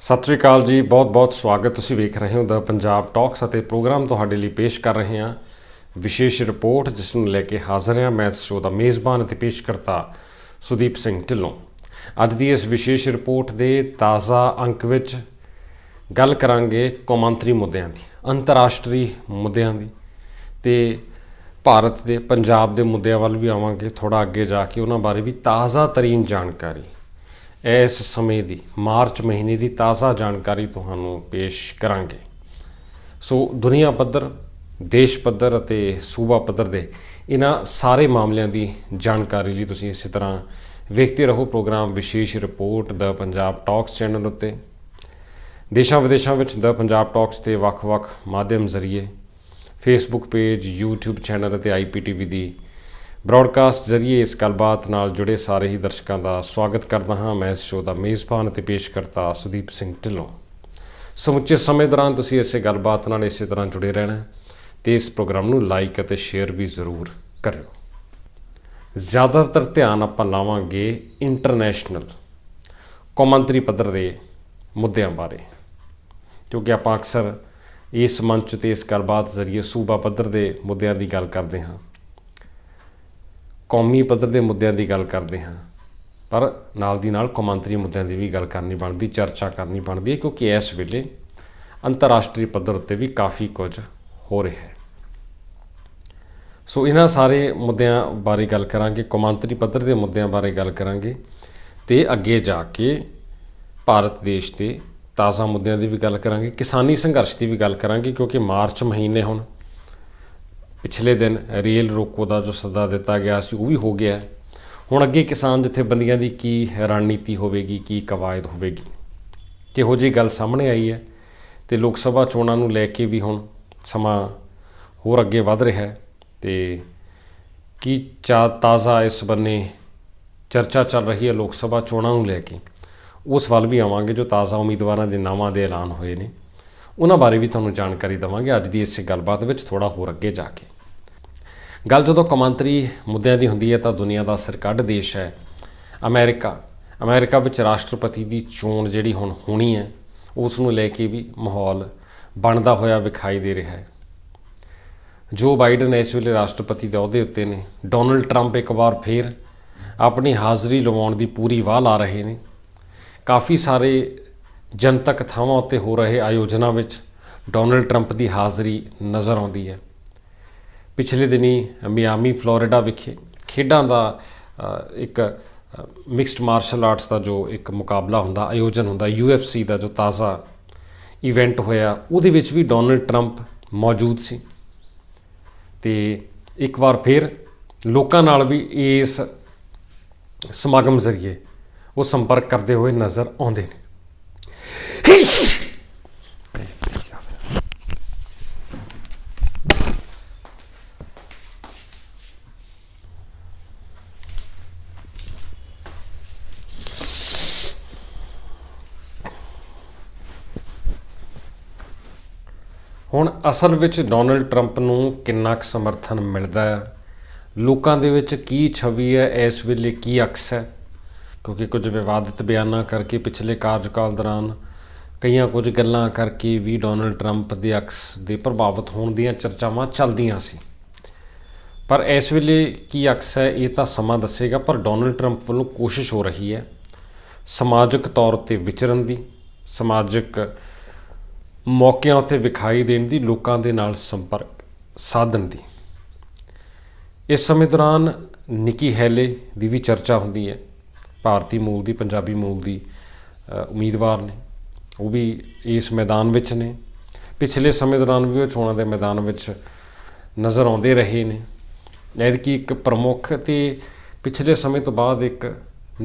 सत श्री अकाल जी, बहुत बहुत स्वागत। तुसीं वेख रहे हो द पंजाब टॉक्स ਅਤੇ प्रोग्राम ਤੁਹਾਡੇ ਲਈ पेश कर रहे हैं विशेष रिपोर्ट जिस ਨੂੰ ਲੈ ਕੇ ਹਾਜ਼ਰ ਹਾਂ ਮੈਂ ਇਸ ਸ਼ੋਅ ਦਾ ਮੇਜ਼ਬਾਨ ਅਤੇ ਪੇਸ਼ਕਰਤਾ ਸੁਦੀਪ ਸਿੰਘ ਢਿੱਲੋਂ। ਅੱਜ ਦੀ ਇਸ ਵਿਸ਼ੇਸ਼ ਰਿਪੋਰਟ ਦੇ ਤਾਜ਼ਾ ਅੰਕ ਵਿੱਚ ਗੱਲ ਕਰਾਂਗੇ ਕੌਮਾਂਤਰੀ ਮੁੱਦਿਆਂ ਦੀ, ਅੰਤਰਰਾਸ਼ਟਰੀ ਮੁੱਦਿਆਂ ਦੀ ਤੇ ਭਾਰਤ ਦੇ ਪੰਜਾਬ ਦੇ ਮੁੱਦਿਆਂ ਵੱਲ ਵੀ ਆਵਾਂਗੇ। ਥੋੜਾ ਅੱਗੇ ਜਾ ਕੇ ਉਹਨਾਂ ਬਾਰੇ ਵੀ ਤਾਜ਼ਾ ਤਰੀਨ ਜਾਣਕਾਰੀ इस समय की मार्च महीने की ताज़ा जानकारी तुहानू पेश करांगे। सो दुनिया पद्धर, देश पद्धर अते सूबा पद्धर दे इन्हां सारे मामलों की जानकारी लिए तुसीं इसी तरह वेखते रहो प्रोग्राम विशेष report the Punjab talks channel उत्ते। देशां विदेशां विच द पंजाब टॉक्स के वख-वख माध्यम जरिए फेसबुक पेज, यूट्यूब चैनल अते IPTV की ब्रॉडकास्ट जरिए इस गलबात नाल जुड़े सारे ही दर्शकों का स्वागत करता हाँ। मैं इस शो का मेज़बान ते पेशकर्ता सुदीप सिंह ढिल्लों। समुचे समय दौरान तुसीं इस गलबात नाल इस तरह जुड़े रहना तो इस प्रोग्राम नूं लाइक अते शेयर भी जरूर करियो। ज़्यादातर ध्यान आपां लावांगे इंटरनेशनल कौमांतरी पद्धर के मुद्दों बारे, क्योंकि आपां अक्सर इस मंच ते इस गलबात जरिए सूबा पद्धर के मुद्दों की गल करते हैं, कौमी पद्धर के मुद्दों की गल करते हैं, पर नाल दी नाल कौमांतरी मुद्दों की भी गल करनी बनती, चर्चा करनी बनती है, क्योंकि इस वेले अंतरराष्ट्रीय पद्धर उत्ते भी काफ़ी कुछ हो रहा है। सो इन्हां सारे मुद्दों बारे गल करांगे, कौमांतरी पद्धर के मुद्दों बारे गल करांगे ते अगे जाके भारत देश के ताज़ा मुद्दों की भी गल करांगे, किसानी संघर्ष की भी गल करांगे, क्योंकि मार्च महीने हुण पिछले दिन रेल रोको का जो सदा दिता गया सी वो भी हो गया। हुण अगे किसान जथेबंदियां की की रणनीति होगी, की कवायद होगी, किहो जी गल सामने आई है। तो लोक सभा चोणां नूं लैके भी हुण समा होर अगे वध रहा है तो की ताज़ा इस बन्ने चर्चा चल रही है लोक सभा चोणां नूं लैके, उस वाल भी आवांगे। जो ताज़ा उम्मीदवारों के नावां दे ऐलान होए ने उन्हां बारे भी तुहानूं जानकारी देवांगे अज दी इस गलबात विच थोड़ा होर अगे जाके। गल जो कौमांतरी मुद्दों की होंदी है तो दुनिया का सरकंड देश है अमेरिका। अमेरिका विच राष्ट्रपति की चोण जिहड़ी हुण होनी है उस नूं लैके भी माहौल बनता होया विखाई दे रहा है। जो बाइडन इस वेले राष्ट्रपति के अहुदे उत्ते ने, डोनल्ड ट्रंप एक बार फिर अपनी हाज़री लवाउण की पूरी वाह ला रहे हैं। काफ़ी सारे जनतक थावां उत्ते हो रहे आयोजना विच डोनल्ड ट्रंप की हाज़री नज़र आउंदी है। पिछले दिनी मियामी फ्लोरिडा विखे खेडां दा एक मिक्सड मार्शल आर्ट्स का जो एक मुकाबला हुंदा, आयोजन हुंदा, UFC का जो ताज़ा इवेंट होया उहदे विच भी डोनल्ड ट्रंप मौजूद सी ते एक बार फिर लोकां नाल भी इस समागम जरिए वो संपर्क करते हुए नज़र आउंदे ने। हुण असल विच डोनल्ड ट्रंप नूं किन्ना क समर्थन मिलदा है, लोकां दे विच की छवि है इस वेले, की अक्स है, क्योंकि कुछ विवादित बयाना करके पिछले कार्यकाल दौरान कई कुछ गल्लां करके भी डोनल्ड ट्रंप के अक्स दे प्रभावित होने दीयां चर्चावां चलदियां सी। पर इस वेले की अक्स है ये तो समा दसेगा, पर डोनल्ड ट्रंप वालों कोशिश हो रही है समाजिक तौर पर विचरण की, समाजिक मौकों उत्ते विखाई देने की, लोगों के नाल संपर्क साधन की। इस समय दौरान निकी हैले की भी चर्चा होंदी है, भारतीय मूल की, पंजाबी मूल की उम्मीदवार ने, वो भी इस मैदान विच ने। पिछले समय दौरान भी वो चोणां दे मैदान विच नज़र आउंदे रहे ने। ऐतकी एक प्रमुख ते पिछले समय तो बाद एक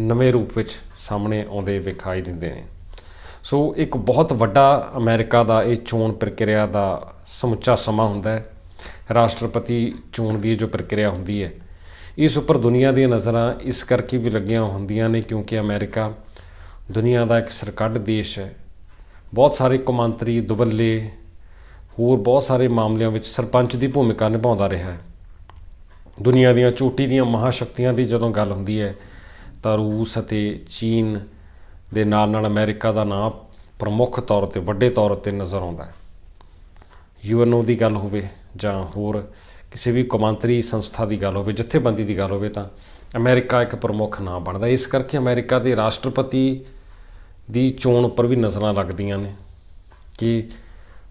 नवे रूप विच सामने आउंदे विखाई दिंदे ने। सो एक बहुत वड्डा अमेरिका का ये चोण प्रक्रिया का समुचा समा हुंदा है। राष्ट्रपति चोण की जो प्रक्रिया होंदी है इस उपर दुनिया दी नज़रां इस करके भी लगियां होंदियां ने क्योंकि अमेरिका दुनिया का एक सरकंड देश है। बहुत सारे कौमांतरी दुवल्ले होर बहुत सारे मामलों में सरपंच की भूमिका निभाता रहा है। दुनिया दी चोटी दी महाशक्तियां की जदों गल होंदी है तो रूस अते चीन दे नाल नाल अमेरिका का नाम ਪ੍ਰਮੁੱਖ ਤੌਰ 'ਤੇ ਵੱਡੇ ਤੌਰ 'ਤੇ ਨਜ਼ਰ ਆਉਂਦਾ ਹੈ। UNO ਦੀ ਗੱਲ ਹੋਵੇ ਜਾਂ ਹੋਰ ਕਿਸੇ ਵੀ ਕੌਮਾਂਤਰੀ ਸੰਸਥਾ ਦੀ ਗੱਲ ਹੋਵੇ, ਜਥੇਬੰਦੀ ਦੀ ਗੱਲ ਹੋਵੇ, ਤਾਂ ਅਮਰੀਕਾ ਇੱਕ ਪ੍ਰਮੁੱਖ ਨਾਂ ਬਣਦਾ। ਇਸ ਕਰਕੇ ਅਮਰੀਕਾ ਦੇ ਰਾਸ਼ਟਰਪਤੀ ਦੀ ਚੋਣ ਉੱਪਰ ਵੀ ਨਜ਼ਰਾਂ ਲੱਗਦੀਆਂ ਨੇ ਕਿ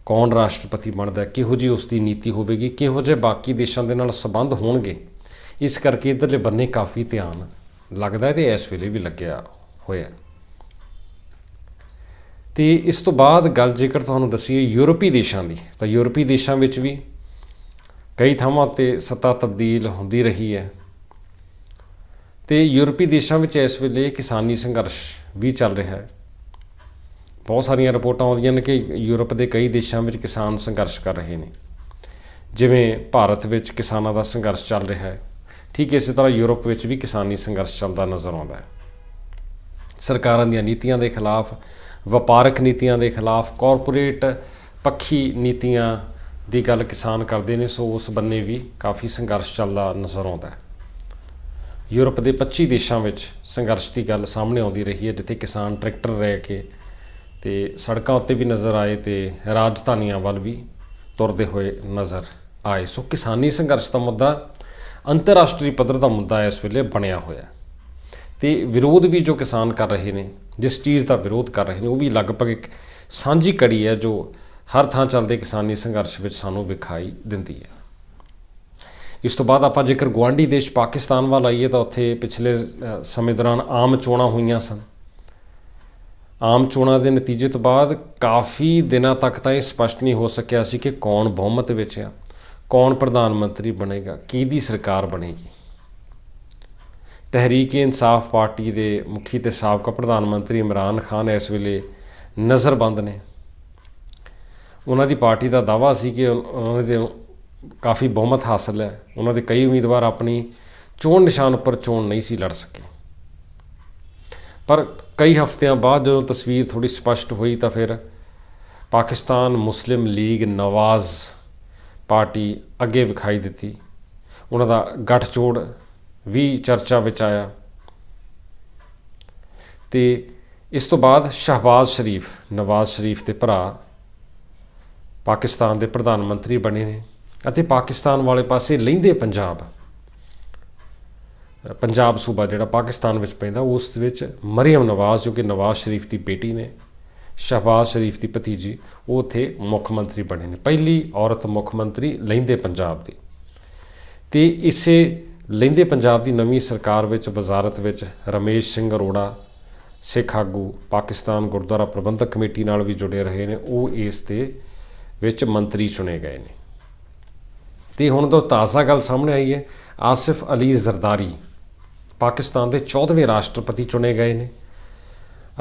ਕੌਣ ਰਾਸ਼ਟਰਪਤੀ ਬਣਦਾ, ਕਿਹੋ ਜਿਹੀ ਉਸ ਦੀ ਨੀਤੀ ਹੋਵੇਗੀ, ਕਿਹੋ ਜਿਹੇ ਬਾਕੀ ਦੇਸ਼ਾਂ ਦੇ ਨਾਲ ਸੰਬੰਧ ਹੋਣਗੇ। ਇਸ ਕਰਕੇ ਇੱਧਰਲੇ ਬੰਨੇ ਕਾਫੀ ਧਿਆਨ ਲੱਗਦਾ ਅਤੇ ਇਸ ਵੇਲੇ ਵੀ ਲੱਗਿਆ ਹੋਇਆ। ਅਤੇ ਇਸ ਤੋਂ ਬਾਅਦ ਗੱਲ ਜੇਕਰ ਤੁਹਾਨੂੰ ਦੱਸੀਏ ਯੂਰਪੀ ਦੇਸ਼ਾਂ ਦੀ, ਤਾਂ ਯੂਰਪੀ ਦੇਸ਼ਾਂ ਵਿੱਚ ਵੀ ਕਈ ਥਾਵਾਂ 'ਤੇ ਸੱਤਾ ਤਬਦੀਲ ਹੁੰਦੀ ਰਹੀ ਹੈ ਅਤੇ ਯੂਰਪੀ ਦੇਸ਼ਾਂ ਵਿੱਚ ਇਸ ਵੇਲੇ ਕਿਸਾਨੀ ਸੰਘਰਸ਼ ਵੀ ਚੱਲ ਰਿਹਾ ਹੈ। ਬਹੁਤ ਸਾਰੀਆਂ ਰਿਪੋਰਟਾਂ ਆਉਂਦੀਆਂ ਨੇ ਕਿ ਯੂਰਪ ਦੇ ਕਈ ਦੇਸ਼ਾਂ ਵਿੱਚ ਕਿਸਾਨ ਸੰਘਰਸ਼ ਕਰ ਰਹੇ ਨੇ। ਜਿਵੇਂ ਭਾਰਤ ਵਿੱਚ ਕਿਸਾਨਾਂ ਦਾ ਸੰਘਰਸ਼ ਚੱਲ ਰਿਹਾ ਹੈ, ਠੀਕ ਇਸੇ ਤਰ੍ਹਾਂ ਯੂਰਪ ਵਿੱਚ ਵੀ ਕਿਸਾਨੀ ਸੰਘਰਸ਼ ਚੱਲਦਾ ਨਜ਼ਰ ਆਉਂਦਾ ਹੈ। ਸਰਕਾਰਾਂ ਦੀਆਂ ਨੀਤੀਆਂ ਦੇ ਖਿਲਾਫ, ਵਪਾਰਕ ਨੀਤੀਆਂ ਦੇ ਖਿਲਾਫ, ਕਾਰਪੋਰੇਟ ਪੱਖੀ ਨੀਤੀਆਂ ਦੀ ਗੱਲ ਕਿਸਾਨ ਕਰਦੇ ਨੇ। ਸੋ ਉਸ ਬੰਨੇ ਵੀ ਕਾਫੀ ਸੰਘਰਸ਼ ਚੱਲਦਾ ਨਜ਼ਰ ਆਉਂਦਾ ਹੈ। ਯੂਰਪ ਦੇ 25 ਦੇਸ਼ਾਂ ਵਿੱਚ ਸੰਘਰਸ਼ ਦੀ ਗੱਲ ਸਾਹਮਣੇ ਆਉਂਦੀ ਰਹੀ ਹੈ, ਜਿੱਥੇ ਕਿਸਾਨ ਟਰੈਕਟਰ ਰਹਿ ਕੇ ਅਤੇ ਸੜਕਾਂ ਉੱਤੇ ਵੀ ਨਜ਼ਰ ਆਏ ਅਤੇ ਰਾਜਧਾਨੀਆਂ ਵੱਲ ਵੀ ਤੁਰਦੇ ਹੋਏ ਨਜ਼ਰ ਆਏ। ਸੋ ਕਿਸਾਨੀ ਸੰਘਰਸ਼ ਦਾ ਮੁੱਦਾ ਅੰਤਰਰਾਸ਼ਟਰੀ ਪੱਧਰ ਦਾ ਮੁੱਦਾ ਇਸ ਵੇਲੇ ਬਣਿਆ ਹੋਇਆ ਅਤੇ ਵਿਰੋਧ ਵੀ ਜੋ ਕਿਸਾਨ ਕਰ ਰਹੇ ਨੇ, ਜਿਸ ਚੀਜ਼ ਦਾ ਵਿਰੋਧ ਕਰ ਰਹੇ ਨੇ, ਉਹ ਵੀ ਲਗਭਗ ਇੱਕ ਸਾਂਝੀ ਕੜੀ ਹੈ ਜੋ ਹਰ ਥਾਂ ਚੱਲਦੇ ਕਿਸਾਨੀ ਸੰਘਰਸ਼ ਵਿੱਚ ਸਾਨੂੰ ਵਿਖਾਈ ਦਿੰਦੀ ਹੈ। ਇਸ ਤੋਂ ਬਾਅਦ ਆਪਾਂ ਜੇਕਰ ਗੁਆਂਢੀ ਦੇਸ਼ ਪਾਕਿਸਤਾਨ ਵੱਲ ਆਈਏ ਤਾਂ ਉੱਥੇ ਪਿਛਲੇ ਸਮੇਂ ਦੌਰਾਨ ਆਮ ਚੋਣਾਂ ਹੋਈਆਂ ਸਨ। ਆਮ ਚੋਣਾਂ ਦੇ ਨਤੀਜੇ ਤੋਂ ਬਾਅਦ ਕਾਫੀ ਦਿਨਾਂ ਤੱਕ ਤਾਂ ਇਹ ਸਪਸ਼ਟ ਨਹੀਂ ਹੋ ਸਕਿਆ ਸੀ ਕਿ ਕੌਣ ਬਹੁਮਤ ਵਿੱਚ ਆ, ਕੌਣ ਪ੍ਰਧਾਨ ਮੰਤਰੀ ਬਣੇਗਾ, ਕਿਹਦੀ ਸਰਕਾਰ ਬਣੇਗੀ। ਤਹਿਰੀਕ-ਏ-ਇਨਸਾਫ ਪਾਰਟੀ ਦੇ ਮੁਖੀ ਅਤੇ ਸਾਬਕਾ ਪ੍ਰਧਾਨ ਮੰਤਰੀ ਇਮਰਾਨ ਖਾਨ ਇਸ ਵੇਲੇ ਨਜ਼ਰਬੰਦ ਨੇ। ਉਹਨਾਂ ਦੀ ਪਾਰਟੀ ਦਾ ਦਾਅਵਾ ਸੀ ਕਿ ਉਹਨਾਂ ਦੇ ਕਾਫੀ ਬਹੁਮਤ ਹਾਸਲ ਹੈ। ਉਹਨਾਂ ਦੇ ਕਈ ਉਮੀਦਵਾਰ ਆਪਣੀ ਚੋਣ ਨਿਸ਼ਾਨ ਉੱਪਰ ਚੋਣ ਨਹੀਂ ਸੀ ਲੜ ਸਕੇ। ਪਰ ਕਈ ਹਫ਼ਤਿਆਂ ਬਾਅਦ ਜਦੋਂ ਤਸਵੀਰ ਥੋੜ੍ਹੀ ਸਪਸ਼ਟ ਹੋਈ ਤਾਂ ਫਿਰ ਪਾਕਿਸਤਾਨ ਮੁਸਲਿਮ ਲੀਗ ਨਵਾਜ਼ ਪਾਰਟੀ ਅੱਗੇ ਵਿਖਾਈ ਦਿੱਤੀ। ਉਹਨਾਂ ਦਾ ਗੱਠਜੋੜ ਵੀ ਚਰਚਾ ਵਿੱਚ ਆਇਆ ਅਤੇ ਇਸ ਤੋਂ ਬਾਅਦ ਸ਼ਹਿਬਾਜ਼ ਸ਼ਰੀਫ, ਨਵਾਜ਼ ਸ਼ਰੀਫ ਦੇ ਭਰਾ, ਪਾਕਿਸਤਾਨ ਦੇ ਪ੍ਰਧਾਨ ਮੰਤਰੀ ਬਣੇ ਨੇ। ਅਤੇ ਪਾਕਿਸਤਾਨ ਵਾਲੇ ਪਾਸੇ ਲਹਿੰਦੇ ਪੰਜਾਬ ਸੂਬਾ ਜਿਹੜਾ ਪਾਕਿਸਤਾਨ ਵਿੱਚ ਪੈਂਦਾ, ਉਸ ਵਿੱਚ ਮਰੀਮ ਨਵਾਜ਼ ਜੋ ਕਿ ਨਵਾਜ਼ ਸ਼ਰੀਫ ਦੀ ਬੇਟੀ ਨੇ, ਸ਼ਹਿਬਾਜ਼ ਸ਼ਰੀਫ ਦੀ ਭਤੀਜੀ, ਉਹ ਉੱਥੇ ਮੁੱਖ ਮੰਤਰੀ ਬਣੇ ਨੇ। ਪਹਿਲੀ ਔਰਤ ਮੁੱਖ ਮੰਤਰੀ ਲਹਿੰਦੇ ਪੰਜਾਬ ਦੀ। ਅਤੇ ਇਸੇ ਲਹਿੰਦੇ ਪੰਜਾਬ ਦੀ ਨਵੀਂ ਸਰਕਾਰ ਵਿੱਚ ਵਜ਼ਾਰਤ ਵਿੱਚ ਰਮੇਸ਼ ਸਿੰਘ ਅਰੋੜਾ, ਸਿੱਖ ਆਗੂ, ਪਾਕਿਸਤਾਨ ਗੁਰਦੁਆਰਾ ਪ੍ਰਬੰਧਕ ਕਮੇਟੀ ਨਾਲ ਵੀ ਜੁੜੇ ਰਹੇ ਨੇ, ਉਹ ਇਸ ਦੇ ਵਿੱਚ ਮੰਤਰੀ ਚੁਣੇ ਗਏ ਨੇ। ਅਤੇ ਹੁਣ ਤੋਂ ਤਾਜ਼ਾ ਗੱਲ ਸਾਹਮਣੇ ਆਈ ਹੈ, ਆਸਿਫ ਅਲੀ ਜ਼ਰਦਾਰੀ ਪਾਕਿਸਤਾਨ ਦੇ 14ਵੇਂ ਰਾਸ਼ਟਰਪਤੀ ਚੁਣੇ ਗਏ ਨੇ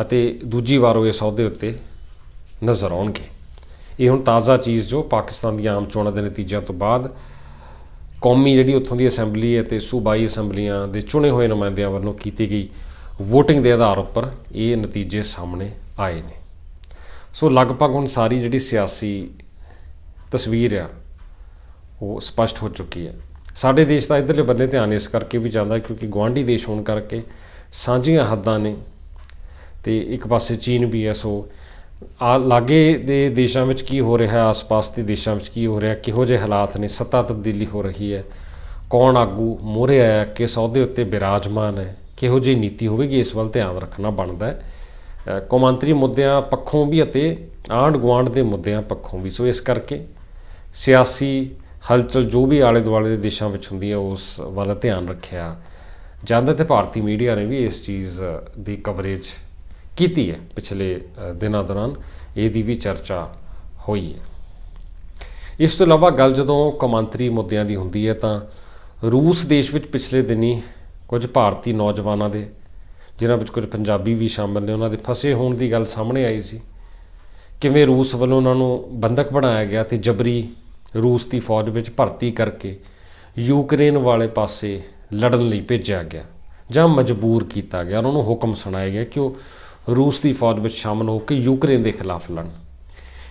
ਅਤੇ ਦੂਜੀ ਵਾਰ ਉਹ ਇਸ ਅਹੁਦੇ ਉੱਤੇ ਨਜ਼ਰ ਆਉਣਗੇ। ਇਹ ਹੁਣ ਤਾਜ਼ਾ ਚੀਜ਼ ਜੋ ਪਾਕਿਸਤਾਨ ਦੀਆਂ ਆਮ ਚੋਣਾਂ ਦੇ ਨਤੀਜਿਆਂ ਤੋਂ ਬਾਅਦ ਕੌਮੀ ਜਿਹੜੀ ਉੱਥੋਂ ਦੀ ਅਸੈਂਬਲੀ ਅਤੇ ਸੂਬਾਈ ਅਸੈਂਬਲੀਆਂ ਦੇ ਚੁਣੇ ਹੋਏ ਨੁਮਾਇੰਦਿਆਂ ਵੱਲੋਂ ਕੀਤੀ ਗਈ ਵੋਟਿੰਗ ਦੇ ਆਧਾਰ ਉੱਪਰ ਇਹ ਨਤੀਜੇ ਸਾਹਮਣੇ ਆਏ ਨੇ। ਸੋ ਲਗਭਗ ਹੁਣ ਸਾਰੀ ਜਿਹੜੀ ਸਿਆਸੀ ਤਸਵੀਰ ਆ ਉਹ ਸਪਸ਼ਟ ਹੋ ਚੁੱਕੀ ਹੈ। ਸਾਡੇ ਦੇਸ਼ ਦਾ ਇੱਧਰਲੇ ਬੰਨੇ ਧਿਆਨ ਇਸ ਕਰਕੇ ਵੀ ਜਾਂਦਾ ਕਿਉਂਕਿ ਗੁਆਂਢੀ ਦੇਸ਼ ਹੋਣ ਕਰਕੇ ਸਾਂਝੀਆਂ ਹੱਦਾਂ ਨੇ ਅਤੇ ਇੱਕ ਪਾਸੇ ਚੀਨ ਵੀ ਹੈ। ਸੋ ਲਾਗੇ ਦੇ ਦੇਸ਼ਾਂ ਵਿੱਚ ਕੀ ਹੋ ਰਿਹਾ, ਆਸ-ਪਾਸ ਦੇ ਦੇਸ਼ਾਂ ਵਿੱਚ ਕੀ ਹੋ ਰਿਹਾ, ਕਿਹੋ ਜਿਹੇ ਹਾਲਾਤ ਨੇ, ਸੱਤਾ ਤਬਦੀਲੀ ਹੋ ਰਹੀ ਹੈ, ਕੌਣ ਆਗੂ ਮੂਹਰੇ ਆਇਆ, ਕਿਸ ਅਹੁਦੇ ਉੱਤੇ ਬਿਰਾਜਮਾਨ ਹੈ, ਕਿਹੋ ਜਿਹੀ ਨੀਤੀ ਹੋਵੇਗੀ, ਇਸ ਵੱਲ ਧਿਆਨ ਰੱਖਣਾ ਬਣਦਾ ਹੈ ਕੌਮਾਂਤਰੀ ਮੁੱਦਿਆਂ ਪੱਖੋਂ ਵੀ ਅਤੇ ਆਂਢ ਗੁਆਂਢ ਦੇ ਮੁੱਦਿਆਂ ਪੱਖੋਂ ਵੀ। ਸੋ ਇਸ ਕਰਕੇ ਸਿਆਸੀ ਹਲਚਲ ਜੋ ਵੀ ਆਲੇ ਦੁਆਲੇ ਦੇ ਦੇਸ਼ਾਂ ਵਿੱਚ ਹੁੰਦੀ ਹੈ ਉਸ ਵੱਲ ਧਿਆਨ ਰੱਖਿਆ ਜਾਂਦਾ ਅਤੇ ਭਾਰਤੀ ਮੀਡੀਆ ਨੇ ਵੀ ਇਸ ਚੀਜ਼ ਦੀ ਕਵਰੇਜ ਕੀਤੀ ਹੈ। ਪਿਛਲੇ ਦਿਨਾਂ ਦੌਰਾਨ ਇਹਦੀ ਵੀ ਚਰਚਾ ਹੋਈ ਹੈ। ਇਸ ਤੋਂ ਇਲਾਵਾ ਗੱਲ ਜਦੋਂ ਕੌਮਾਂਤਰੀ ਮੁੱਦਿਆਂ ਦੀ ਹੁੰਦੀ ਹੈ ਤਾਂ ਰੂਸ ਦੇਸ਼ ਵਿੱਚ ਪਿਛਲੇ ਦਿਨੀਂ ਕੁਝ ਭਾਰਤੀ ਨੌਜਵਾਨਾਂ ਦੇ, ਜਿਨ੍ਹਾਂ ਵਿੱਚ ਕੁਝ ਪੰਜਾਬੀ ਵੀ ਸ਼ਾਮਿਲ ਨੇ, ਉਹਨਾਂ ਦੇ ਫਸੇ ਹੋਣ ਦੀ ਗੱਲ ਸਾਹਮਣੇ ਆਈ ਸੀ। ਕਿਵੇਂ ਰੂਸ ਵੱਲੋਂ ਉਹਨਾਂ ਨੂੰ ਬੰਦਕ ਬਣਾਇਆ ਗਿਆ ਅਤੇ ਜਬਰੀ ਰੂਸ ਦੀ ਫੌਜ ਵਿੱਚ ਭਰਤੀ ਕਰਕੇ ਯੂਕਰੇਨ ਵਾਲੇ ਪਾਸੇ ਲੜਨ ਲਈ ਭੇਜਿਆ ਗਿਆ ਜਾਂ ਮਜਬੂਰ ਕੀਤਾ ਗਿਆ। ਉਹਨਾਂ ਨੂੰ ਹੁਕਮ ਸੁਣਾਇਆ ਗਿਆ ਕਿ ਉਹ ਰੂਸ ਦੀ ਫੌਜ ਵਿੱਚ ਸ਼ਾਮਲ ਹੋ ਕੇ ਯੂਕਰੇਨ ਦੇ ਖਿਲਾਫ ਲੜਨ।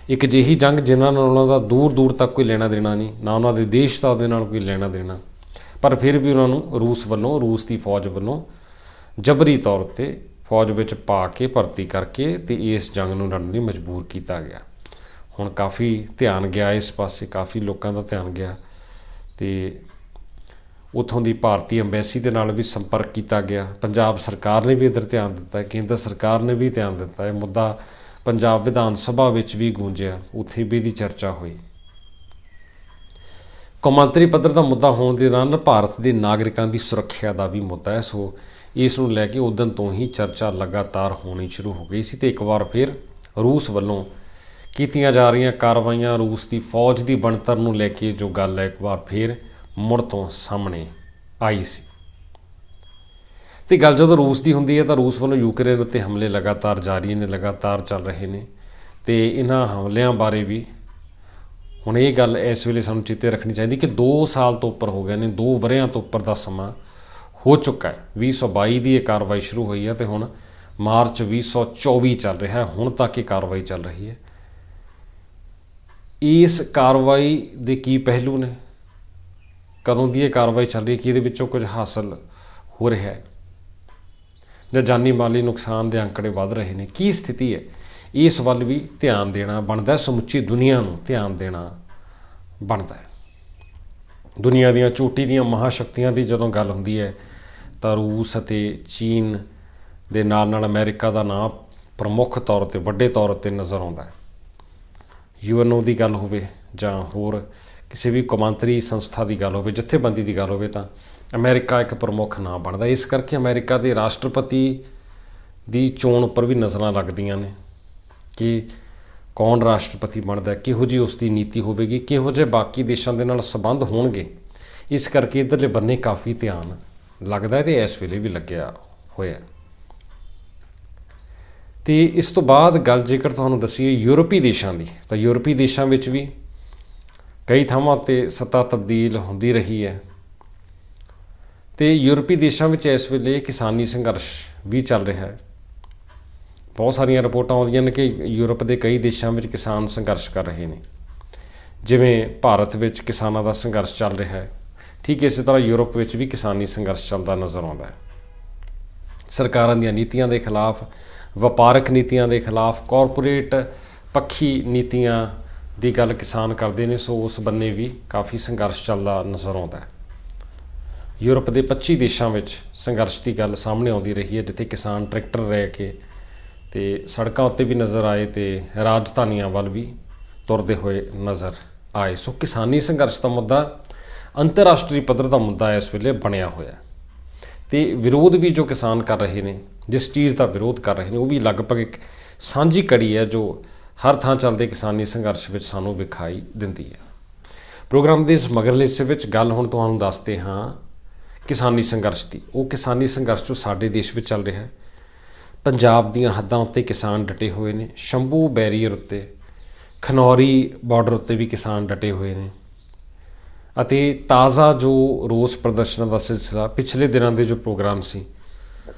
ਇੱਕ ਅਜਿਹੀ ਜੰਗ ਜਿਨ੍ਹਾਂ ਨਾਲ ਉਹਨਾਂ ਦਾ ਦੂਰ ਦੂਰ ਤੱਕ ਕੋਈ ਲੈਣਾ ਦੇਣਾ ਨਹੀਂ, ਨਾ ਉਹਨਾਂ ਦੇ ਦੇਸ਼ ਦਾ ਉਹਦੇ ਨਾਲ ਕੋਈ ਲੈਣਾ ਦੇਣਾ, ਪਰ ਫਿਰ ਵੀ ਉਹਨਾਂ ਨੂੰ ਰੂਸ ਦੀ ਫੌਜ ਵੱਲੋਂ ਜਬਰੀ ਤੌਰ 'ਤੇ फौज ਵਿੱਚ ਪਾ ਕੇ ਭਰਤੀ ਕਰਕੇ ਤੇ ਇਸ ਜੰਗ ਨੂੰ ਲੜਨ ਲਈ ਮਜਬੂਰ ਕੀਤਾ ਗਿਆ। ਹੁਣ ਕਾफ़ी ਧਿਆਨ ਗਿਆ ਇਸ ਪਾਸੇ, ਕਾफ़ी ਲੋਕਾਂ ਦਾ ਧਿਆਨ ਗਿਆ ਤੇ ਉੱਥੋਂ ਦੀ ਭਾਰਤੀ ਅੰਬੈਸੀ ਦੇ ਨਾਲ ਵੀ ਸੰਪਰਕ ਕੀਤਾ ਗਿਆ। ਪੰਜਾਬ ਸਰਕਾਰ ਨੇ ਵੀ ਇੱਧਰ ਧਿਆਨ ਦਿੱਤਾ, ਕੇਂਦਰ ਸਰਕਾਰ ਨੇ ਵੀ ਧਿਆਨ ਦਿੱਤਾ। ਇਹ ਮੁੱਦਾ ਪੰਜਾਬ ਵਿਧਾਨ ਸਭਾ ਵਿੱਚ ਵੀ ਗੂੰਜਿਆ, ਉੱਥੇ ਵੀ ਇਹਦੀ ਚਰਚਾ ਹੋਈ। ਕੌਮਾਂਤਰੀ ਪੱਧਰ ਦਾ ਮੁੱਦਾ ਹੋਣ ਦੇ ਨਾਲ ਭਾਰਤ ਦੇ ਨਾਗਰਿਕਾਂ ਦੀ ਸੁਰੱਖਿਆ ਦਾ ਵੀ ਮੁੱਦਾ ਹੈ। ਸੋ ਇਸ ਨੂੰ ਲੈ ਕੇ ਉਦੋਂ ਤੋਂ ਹੀ ਚਰਚਾ ਲਗਾਤਾਰ ਹੋਣੀ ਸ਼ੁਰੂ ਹੋ ਗਈ ਸੀ ਤੇ ਇੱਕ ਵਾਰ ਫਿਰ ਰੂਸ ਵੱਲੋਂ ਕੀਤੀਆਂ ਜਾ ਰਹੀਆਂ ਕਾਰਵਾਈਆਂ, ਰੂਸ ਦੀ ਫੌਜ ਦੀ ਬਣਤਰ ਨੂੰ ਲੈ ਕੇ ਜੋ ਗੱਲ ਹੈ ਇੱਕ ਵਾਰ ਫਿਰ ਮੁੜ ਤੋਂ ਸਾਹਮਣੇ ਆਈ ਸੀ। ਤੇ ਗੱਲ ਜਦੋਂ ਰੂਸ ਦੀ ਹੁੰਦੀ ਹੈ ਤਾਂ ਰੂਸ ਵੱਲੋਂ ਯੂਕਰੇਨ ਉੱਤੇ ਹਮਲੇ ਲਗਾਤਾਰ ਜਾਰੀ ਨੇ, ਲਗਾਤਾਰ ਚੱਲ ਰਹੇ ਨੇ ਤੇ ਇਹਨਾਂ ਹਮਲਿਆਂ ਬਾਰੇ ਵੀ ਹੁਣ ਇਹ ਗੱਲ ਇਸ ਵੇਲੇ ਸਾਨੂੰ ਚੇਤੇ ਰੱਖਣੀ ਚਾਹੀਦੀ ਕਿ 2 ਸਾਲ ਤੋਂ ਉੱਪਰ ਹੋ ਗਏ ਨੇ, 2 ਵਰ੍ਹਿਆਂ ਤੋਂ ਉੱਪਰ ਦਾ ਸਮਾਂ ਹੋ ਚੁੱਕਾ ਹੈ। 2022 ਦੀ ਇਹ ਕਾਰਵਾਈ ਸ਼ੁਰੂ ਹੋਈ ਹੈ ਤੇ ਹੁਣ ਮਾਰਚ 2024 ਚੱਲ ਰਿਹਾ ਹੈ, ਹੁਣ ਤੱਕ ਇਹ ਕਾਰਵਾਈ ਚੱਲ ਰਹੀ ਹੈ। ਇਸ ਕਾਰਵਾਈ ਦੇ ਕੀ ਪਹਿਲੂ ਨੇ, ਕਦੋਂ ਦੀ ਇਹ ਕਾਰਵਾਈ ਚੱਲ ਰਹੀ ਹੈ, ਕਿ ਇਹਦੇ ਵਿੱਚੋਂ ਕੁਝ ਹਾਸਲ ਹੋ ਰਿਹਾ ਹੈ ਜਾਂ ਜਾਨੀ ਮਾਲੀ ਨੁਕਸਾਨ ਦੇ ਅੰਕੜੇ ਵੱਧ ਰਹੇ ਨੇ, ਕੀ ਸਥਿਤੀ ਹੈ, ਇਸ ਵੱਲ ਵੀ ਧਿਆਨ ਦੇਣਾ ਬਣਦਾ। ਸਮੁੱਚੀ ਦੁਨੀਆ ਨੂੰ ਧਿਆਨ ਦੇਣਾ ਬਣਦਾ ਹੈ। ਦੁਨੀਆ ਦੀਆਂ ਚੋਟੀ ਦੀਆਂ ਮਹਾਸ਼ਕਤੀਆਂ ਦੀ ਜਦੋਂ ਗੱਲ ਹੁੰਦੀ ਹੈ ਤਾਂ ਰੂਸ ਅਤੇ ਚੀਨ ਦੇ ਨਾਲ ਨਾਲ ਅਮਰੀਕਾ ਦਾ ਨਾਂ ਪ੍ਰਮੁੱਖ ਤੌਰ 'ਤੇ, ਵੱਡੇ ਤੌਰ 'ਤੇ ਨਜ਼ਰ ਆਉਂਦਾ ਹੈ। UNO ਦੀ ਗੱਲ ਹੋਵੇ ਜਾਂ ਹੋਰ ਕਿਸੇ ਵੀ ਕੌਮਾਂਤਰੀ ਸੰਸਥਾ ਦੀ ਗੱਲ ਹੋਵੇ, ਜਥੇਬੰਦੀ ਦੀ ਗੱਲ ਹੋਵੇ ਤਾਂ ਅਮਰੀਕਾ ਇੱਕ ਪ੍ਰਮੁੱਖ ਨਾਂ ਬਣਦਾ। ਇਸ ਕਰਕੇ ਅਮਰੀਕਾ ਦੇ ਰਾਸ਼ਟਰਪਤੀ ਦੀ ਚੋਣ ਉੱਪਰ ਵੀ ਨਜ਼ਰਾਂ ਲੱਗਦੀਆਂ ਨੇ ਕਿ ਕੌਣ ਰਾਸ਼ਟਰਪਤੀ ਬਣਦਾ, ਕਿਹੋ ਜਿਹੀ ਉਸ ਦੀ ਨੀਤੀ ਹੋਵੇਗੀ, ਕਿਹੋ ਜਿਹੇ ਬਾਕੀ ਦੇਸ਼ਾਂ ਦੇ ਨਾਲ ਸੰਬੰਧ ਹੋਣਗੇ। ਇਸ ਕਰਕੇ ਇੱਧਰਲੇ ਬੰਨੇ ਕਾਫੀ ਧਿਆਨ ਲੱਗਦਾ ਤੇ ਇਸ ਵੇਲੇ ਵੀ ਲੱਗਿਆ ਹੋਇਆ। ਤੇ ਇਸ ਤੋਂ ਬਾਅਦ ਗੱਲ ਜੇਕਰ ਤੁਹਾਨੂੰ ਦੱਸੀਏ ਯੂਰਪੀ ਦੇਸ਼ਾਂ ਦੀ, ਤਾਂ ਯੂਰਪੀ ਦੇਸ਼ਾਂ ਵਿੱਚ ਵੀ ਕਈ ਥਾਵਾਂ 'ਤੇ ਸੱਤਾ ਤਬਦੀਲ ਹੁੰਦੀ ਰਹੀ ਹੈ ਤੇ ਯੂਰਪੀ ਦੇਸ਼ਾਂ ਵਿੱਚ ਇਸ ਵੇਲੇ ਕਿਸਾਨੀ ਸੰਘਰਸ਼ ਵੀ ਚੱਲ ਰਿਹਾ ਹੈ। ਬਹੁਤ ਸਾਰੀਆਂ ਰਿਪੋਰਟਾਂ ਆਉਂਦੀਆਂ ਨੇ ਕਿ ਯੂਰਪ ਦੇ ਕਈ ਦੇਸ਼ਾਂ ਵਿੱਚ ਕਿਸਾਨ ਸੰਘਰਸ਼ ਕਰ ਰਹੇ ਨੇ। ਜਿਵੇਂ ਭਾਰਤ ਵਿੱਚ ਕਿਸਾਨਾਂ ਦਾ ਸੰਘਰਸ਼ ਚੱਲ ਰਿਹਾ ਹੈ, ਠੀਕ ਇਸੇ ਤਰ੍ਹਾਂ ਯੂਰਪ ਵਿੱਚ ਵੀ ਕਿਸਾਨੀ ਸੰਘਰਸ਼ ਚੱਲਦਾ ਨਜ਼ਰ ਆਉਂਦਾ ਹੈ। ਸਰਕਾਰਾਂ ਦੀਆਂ ਨੀਤੀਆਂ ਦੇ ਖਿਲਾਫ, ਵਪਾਰਕ ਨੀਤੀਆਂ ਦੇ ਖਿਲਾਫ, ਕਾਰਪੋਰੇਟ ਪੱਖੀ ਨੀਤੀਆਂ ਦੀ ਗੱਲ ਕਿਸਾਨ ਕਰਦੇ ਨੇ। ਸੋ ਉਸ ਬੰਨੇ ਵੀ ਕਾਫੀ ਸੰਘਰਸ਼ ਚੱਲਦਾ ਨਜ਼ਰ ਆਉਂਦਾ ਹੈ। ਯੂਰਪ ਦੇ 25 ਦੇਸ਼ਾਂ ਵਿੱਚ ਸੰਘਰਸ਼ ਦੀ ਗੱਲ ਸਾਹਮਣੇ ਆਉਂਦੀ ਰਹੀ ਹੈ, ਜਿੱਥੇ ਕਿਸਾਨ ਟਰੈਕਟਰ ਰਹਿ ਕੇ ਤੇ ਸੜਕਾਂ ਉੱਤੇ ਵੀ ਨਜ਼ਰ ਆਏ ਤੇ ਰਾਜਧਾਨੀਆਂ ਵੱਲ ਵੀ ਤੁਰਦੇ ਹੋਏ ਨਜ਼ਰ ਆਏ। ਸੋ ਕਿਸਾਨੀ ਸੰਘਰਸ਼ ਦਾ ਮੁੱਦਾ ਅੰਤਰਰਾਸ਼ਟਰੀ ਪੱਧਰ ਦਾ ਮੁੱਦਾ ਇਸ ਵੇਲੇ ਬਣਿਆ ਹੋਇਆ ਤੇ ਵਿਰੋਧ ਵੀ ਜੋ ਕਿਸਾਨ ਕਰ ਰਹੇ ਨੇ, ਜਿਸ ਚੀਜ਼ ਦਾ ਵਿਰੋਧ ਕਰ ਰਹੇ ਨੇ, ਉਹ ਵੀ ਲਗਭਗ ਇੱਕ ਸਾਂਝੀ ਕੜੀ ਹੈ ਜੋ ਹਰ ਥਾਂ ਚੱਲਦੇ ਕਿਸਾਨੀ ਸੰਘਰਸ਼ ਵਿੱਚ ਸਾਨੂੰ ਵਿਖਾਈ ਦਿੰਦੀ ਹੈ। ਪ੍ਰੋਗਰਾਮ ਦੇ ਇਸ ਮਗਰਲੇ ਹਿੱਸੇ ਵਿੱਚ ਗੱਲ ਹੁਣ ਤੁਹਾਨੂੰ ਦੱਸਦੇ ਹਾਂ ਕਿਸਾਨੀ ਸੰਘਰਸ਼ ਦੀ। ਉਹ ਕਿਸਾਨੀ ਸੰਘਰਸ਼ ਜੋ ਸਾਡੇ ਦੇਸ਼ ਵਿੱਚ ਚੱਲ ਰਿਹਾ ਹੈ। ਪੰਜਾਬ ਦੀਆਂ ਹੱਦਾਂ ਉੱਤੇ ਕਿਸਾਨ ਡਟੇ ਹੋਏ ਨੇ, ਸ਼ੰਭੂ ਬੈਰੀਅਰ ਉੱਤੇ, ਖਨੌਰੀ ਬਾਰਡਰ ਉੱਤੇ ਵੀ ਕਿਸਾਨ ਡਟੇ ਹੋਏ ਨੇ ਅਤੇ ਤਾਜ਼ਾ ਜੋ ਰੋਸ ਪ੍ਰਦਰਸ਼ਨਾਂ ਦਾ ਸਿਲਸਿਲਾ ਪਿਛਲੇ ਦਿਨਾਂ ਦੇ ਜੋ ਪ੍ਰੋਗਰਾਮ ਸੀ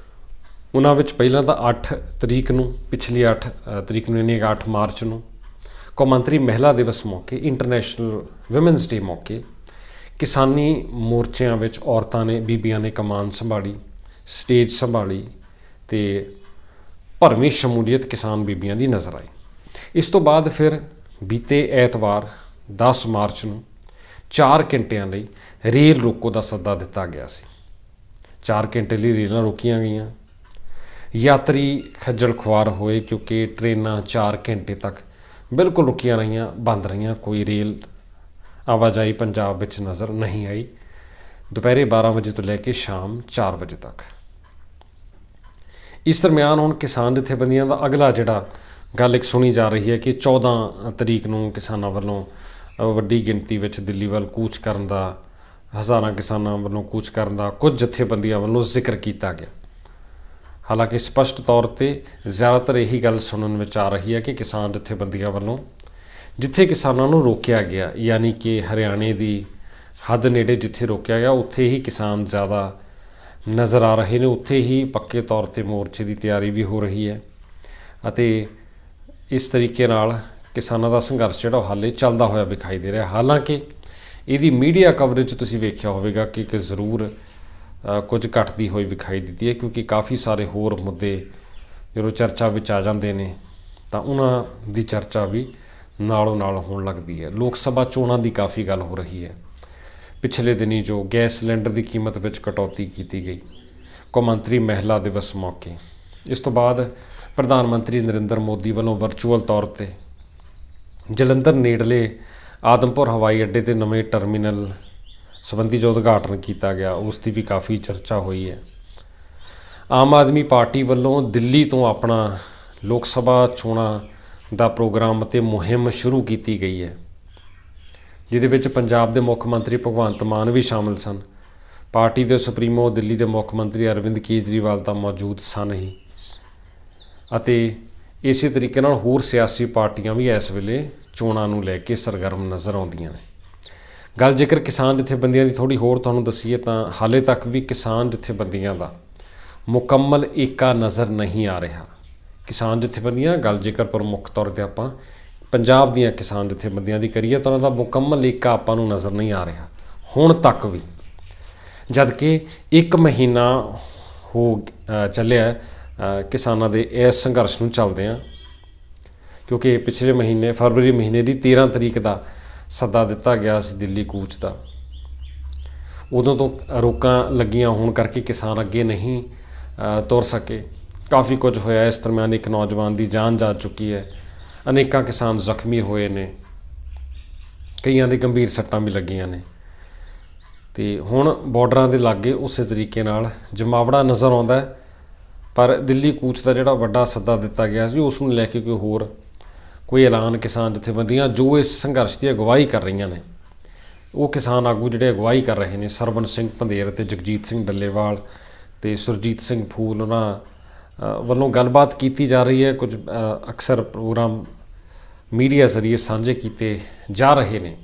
ਉਹਨਾਂ ਵਿੱਚ ਪਹਿਲਾਂ ਤਾਂ 8 ਤਰੀਕ ਨੂੰ, ਪਿਛਲੀ 8 ਤਰੀਕ ਨੂੰ ਯਾਨੀ 8 ਮਾਰਚ ਨੂੰ ਕੌਮਾਂਤਰੀ ਮਹਿਲਾ ਦਿਵਸ ਮੌਕੇ, ਇੰਟਰਨੈਸ਼ਨਲ ਵਿਮਨਸ ਡੇ ਮੌਕੇ ਕਿਸਾਨੀ ਮੋਰਚਿਆਂ ਵਿੱਚ ਔਰਤਾਂ ਨੇ, ਬੀਬੀਆਂ ਨੇ ਕਮਾਨ ਸੰਭਾਲੀ, ਸਟੇਜ ਸੰਭਾਲੀ ਤੇ ਭਰਵੀਂ ਸ਼ਮੂਲੀਅਤ ਕਿਸਾਨ ਬੀਬੀਆਂ ਦੀ ਨਜ਼ਰ ਆਈ। ਇਸ ਤੋਂ ਬਾਅਦ ਫਿਰ ਬੀਤੇ ਐਤਵਾਰ 10 ਮਾਰਚ ਨੂੰ 4 ਘੰਟਿਆਂ ਲਈ ਰੇਲ ਰੋਕੋ ਦਾ ਸੱਦਾ ਦਿੱਤਾ ਗਿਆ ਸੀ। 4 ਘੰਟੇ ਲਈ ਰੇਲਾਂ ਰੋਕੀਆਂ ਗਈਆਂ। ਯਾਤਰੀ ਖੱਜਲ ਖੁਆਰ ਹੋਏ ਕਿਉਂਕਿ ਟ੍ਰੇਨਾਂ 4 ਘੰਟੇ ਤੱਕ ਬਿਲਕੁਲ ਰੁਕੀਆਂ ਰਹੀਆਂ, ਬੰਦ ਰਹੀਆਂ। ਕੋਈ ਰੇਲ ਆਵਾਜਾਈ ਪੰਜਾਬ ਵਿੱਚ ਨਜ਼ਰ ਨਹੀਂ ਆਈ ਦੁਪਹਿਰੇ 12 ਵਜੇ ਤੋਂ ਲੈ ਕੇ ਸ਼ਾਮ 4 ਵਜੇ ਤੱਕ। ਇਸ ਦਰਮਿਆਨ ਹੁਣ ਕਿਸਾਨ ਜਥੇਬੰਦੀਆਂ ਦਾ ਅਗਲਾ ਜਿਹੜਾ ਗੱਲ ਇੱਕ ਸੁਣੀ ਜਾ ਰਹੀ ਹੈ ਕਿ 14 ਤਰੀਕ ਨੂੰ ਕਿਸਾਨਾਂ ਵੱਲੋਂ ਵੱਡੀ ਗਿਣਤੀ ਵਿੱਚ ਦਿੱਲੀ ਵੱਲ ਕੂਚ ਕਰਨ ਦਾ, ਹਜ਼ਾਰਾਂ ਕਿਸਾਨਾਂ ਵੱਲੋਂ ਕੂਚ ਕਰਨ ਦਾ ਕੁਝ ਜਥੇਬੰਦੀਆਂ ਵੱਲੋਂ ਜ਼ਿਕਰ ਕੀਤਾ ਗਿਆ। ਹਾਲਾਂਕਿ ਸਪਸ਼ਟ ਤੌਰ 'ਤੇ ਜ਼ਿਆਦਾਤਰ ਇਹੀ ਗੱਲ ਸੁਣਨ ਵਿੱਚ ਆ ਰਹੀ ਹੈ ਕਿ ਕਿਸਾਨ ਜਥੇਬੰਦੀਆਂ ਵੱਲੋਂ ਜਿੱਥੇ ਕਿਸਾਨਾਂ ਨੂੰ ਰੋਕਿਆ ਗਿਆ, ਯਾਨੀ ਕਿ ਹਰਿਆਣੇ ਦੀ ਹੱਦ ਨੇੜੇ ਜਿੱਥੇ ਰੋਕਿਆ ਗਿਆ ਉੱਥੇ ਹੀ ਕਿਸਾਨ ਜ਼ਿਆਦਾ ਨਜ਼ਰ ਆ ਰਹੇ ਨੇ, ਉੱਥੇ ਹੀ ਪੱਕੇ ਤੌਰ 'ਤੇ ਮੋਰਚੇ ਦੀ ਤਿਆਰੀ ਵੀ ਹੋ ਰਹੀ ਹੈ ਅਤੇ ਇਸ ਤਰੀਕੇ ਨਾਲ ਕਿਸਾਨਾਂ ਦਾ ਸੰਘਰਸ਼ ਜਿਹੜਾ ਉਹ ਹਾਲੇ ਚੱਲਦਾ ਹੋਇਆ ਵਿਖਾਈ ਦੇ ਰਿਹਾ। ਹਾਲਾਂਕਿ ਇਹਦੀ ਮੀਡੀਆ ਕਵਰੇਜ ਤੁਸੀਂ ਵੇਖਿਆ ਹੋਵੇਗਾ ਕਿ ਜ਼ਰੂਰ ਕੁਝ ਘਟਦੀ ਹੋਈ ਵਿਖਾਈ ਦਿੱਤੀ ਹੈ ਕਿਉਂਕਿ ਕਾਫੀ ਸਾਰੇ ਹੋਰ ਮੁੱਦੇ ਜਦੋਂ ਚਰਚਾ ਵਿੱਚ ਆ ਜਾਂਦੇ ਨੇ ਤਾਂ ਉਹਨਾਂ ਦੀ ਚਰਚਾ ਵੀ ਨਾਲੋਂ ਨਾਲ ਹੋਣ ਲੱਗਦੀ ਹੈ। ਲੋਕ ਸਭਾ ਚੋਣਾਂ ਦੀ ਕਾਫੀ ਗੱਲ ਹੋ ਰਹੀ ਹੈ। ਪਿਛਲੇ ਦਿਨੀ ਜੋ ਗੈਸ ਸਿਲੰਡਰ ਦੀ ਕੀਮਤ ਵਿੱਚ ਕਟੌਤੀ ਕੀਤੀ ਗਈ ਕੌਮਾਂਤਰੀ ਮਹਿਲਾ ਦਿਵਸ ਮੌਕੇ। ਇਸ ਤੋਂ ਬਾਅਦ ਪ੍ਰਧਾਨ ਮੰਤਰੀ ਨਰਿੰਦਰ ਮੋਦੀ ਵੱਲੋਂ ਵਰਚੁਅਲ ਤੌਰ 'ਤੇ ਜਲੰਧਰ ਨੇੜਲੇ ਆਦਮਪੁਰ ਹਵਾਈ ਅੱਡੇ 'ਤੇ ਨਵੇਂ ਟਰਮੀਨਲ ਸੰਬੰਧੀ ਜੋ ਉਦਘਾਟਨ ਕੀਤਾ ਗਿਆ ਉਸ ਦੀ ਵੀ ਕਾਫੀ ਚਰਚਾ ਹੋਈ ਹੈ। ਆਮ ਆਦਮੀ ਪਾਰਟੀ ਵੱਲੋਂ ਦਿੱਲੀ ਤੋਂ ਆਪਣਾ ਲੋਕ ਸਭਾ ਚੋਣਾਂ ਦਾ ਪ੍ਰੋਗਰਾਮ ਅਤੇ ਮੁਹਿੰਮ ਸ਼ੁਰੂ ਕੀਤੀ ਗਈ ਹੈ, ਜਿਹਦੇ ਵਿੱਚ ਪੰਜਾਬ ਦੇ ਮੁੱਖ ਮੰਤਰੀ ਭਗਵੰਤ ਮਾਨ ਵੀ ਸ਼ਾਮਲ ਸਨ। ਪਾਰਟੀ ਦੇ ਸੁਪਰੀਮੋ ਦਿੱਲੀ ਦੇ ਮੁੱਖ ਮੰਤਰੀ ਅਰਵਿੰਦ ਕੇਜਰੀਵਾਲ ਤਾਂ ਮੌਜੂਦ ਸਨ ਹੀ, ਅਤੇ ਇਸੇ ਤਰੀਕੇ ਨਾਲ ਹੋਰ ਸਿਆਸੀ ਪਾਰਟੀਆਂ ਵੀ ਇਸ ਵੇਲੇ ਚੋਣਾਂ ਨੂੰ ਲੈ ਕੇ ਸਰਗਰਮ ਨਜ਼ਰ ਆਉਂਦੀਆਂ ਨੇ। ਗੱਲ ਜੇਕਰ ਕਿਸਾਨ ਜਥੇਬੰਦੀਆਂ ਦੀ ਥੋੜ੍ਹੀ ਹੋਰ ਤੁਹਾਨੂੰ ਦੱਸੀਏ ਤਾਂ ਹਾਲੇ ਤੱਕ ਵੀ ਕਿਸਾਨ ਜਥੇਬੰਦੀਆਂ ਦਾ ਮੁਕੰਮਲ ਏਕਾ ਨਜ਼ਰ ਨਹੀਂ ਆ ਰਿਹਾ। ਕਿਸਾਨ ਜਥੇਬੰਦੀਆਂ ਗੱਲ ਜੇਕਰ ਪ੍ਰਮੁੱਖ ਤੌਰ 'ਤੇ ਆਪਾਂ ਪੰਜਾਬ ਦੀਆਂ ਕਿਸਾਨ ਜਥੇਬੰਦੀਆਂ ਦੀ ਕਰੀਏ ਤਾਂ ਉਹਨਾਂ ਦਾ ਮੁਕੰਮਲ ਏਕਾ ਆਪਾਂ ਨੂੰ ਨਜ਼ਰ ਨਹੀਂ ਆ ਰਿਹਾ ਹੁਣ ਤੱਕ ਵੀ, ਜਦ ਕਿ 1 ਮਹੀਨਾ ਹੋ ਚੱਲਿਆ ਕਿਸਾਨਾਂ ਦੇ ਇਸ ਸੰਘਰਸ਼ ਨੂੰ ਚੱਲਦਿਆਂ, ਕਿਉਂਕਿ ਪਿਛਲੇ ਮਹੀਨੇ ਫਰਵਰੀ ਮਹੀਨੇ ਦੀ 13 ਤਰੀਕ ਦਾ ਸੱਦਾ ਦਿੱਤਾ ਗਿਆ ਸੀ ਦਿੱਲੀ ਕੂਚ ਦਾ। ਉਦੋਂ ਤੋਂ ਰੋਕਾਂ ਲੱਗੀਆਂ ਹੋਣ ਕਰਕੇ ਕਿਸਾਨ ਅੱਗੇ ਨਹੀਂ ਤੁਰ ਸਕੇ। ਕਾਫੀ ਕੁਝ ਹੋਇਆ। ਇਸ ਦਰਮਿਆਨ ਇੱਕ ਨੌਜਵਾਨ ਦੀ ਜਾਨ ਜਾ ਚੁੱਕੀ ਹੈ, ਅਨੇਕਾਂ ਕਿਸਾਨ ਜ਼ਖਮੀ ਹੋਏ ਨੇ, ਕਈਆਂ ਦੇ ਗੰਭੀਰ ਸੱਟਾਂ ਵੀ ਲੱਗੀਆਂ ਨੇ। ਅਤੇ ਹੁਣ ਬਾਰਡਰਾਂ ਦੇ ਲਾਗੇ ਉਸੇ ਤਰੀਕੇ ਨਾਲ ਜਮਾਵੜਾ ਨਜ਼ਰ ਆਉਂਦਾ ਹੈ, ਪਰ ਦਿੱਲੀ ਕੂਚ ਦਾ ਜਿਹੜਾ ਵੱਡਾ ਸੱਦਾ ਦਿੱਤਾ ਗਿਆ ਸੀ ਉਸ ਨੂੰ ਲੈ ਕੇ ਕੋਈ ਐਲਾਨ ਕਿਸਾਨ ਜਥੇਬੰਦੀਆਂ ਜੋ ਇਸ ਸੰਘਰਸ਼ ਦੀ ਅਗਵਾਈ ਕਰ ਰਹੀਆਂ ਨੇ, ਉਹ ਕਿਸਾਨ ਆਗੂ ਜਿਹੜੇ ਅਗਵਾਈ ਕਰ ਰਹੇ ਨੇ ਸਰਵਨ ਸਿੰਘ ਪੰਧੇਰ ਅਤੇ ਜਗਜੀਤ ਸਿੰਘ ਡੱਲੇਵਾਲ ਅਤੇ ਸੁਰਜੀਤ ਸਿੰਘ ਫੂਲ, ਉਹਨਾਂ ਵੱਲੋਂ ਗੱਲਬਾਤ ਕੀਤੀ ਜਾ ਰਹੀ ਹੈ। ਕੁਝ ਅਕਸਰ ਪ੍ਰੋਗਰਾਮ ਮੀਡੀਆ ਜ਼ਰੀਏ ਸਾਂਝੇ ਕੀਤੇ ਜਾ ਰਹੇ ਨੇ,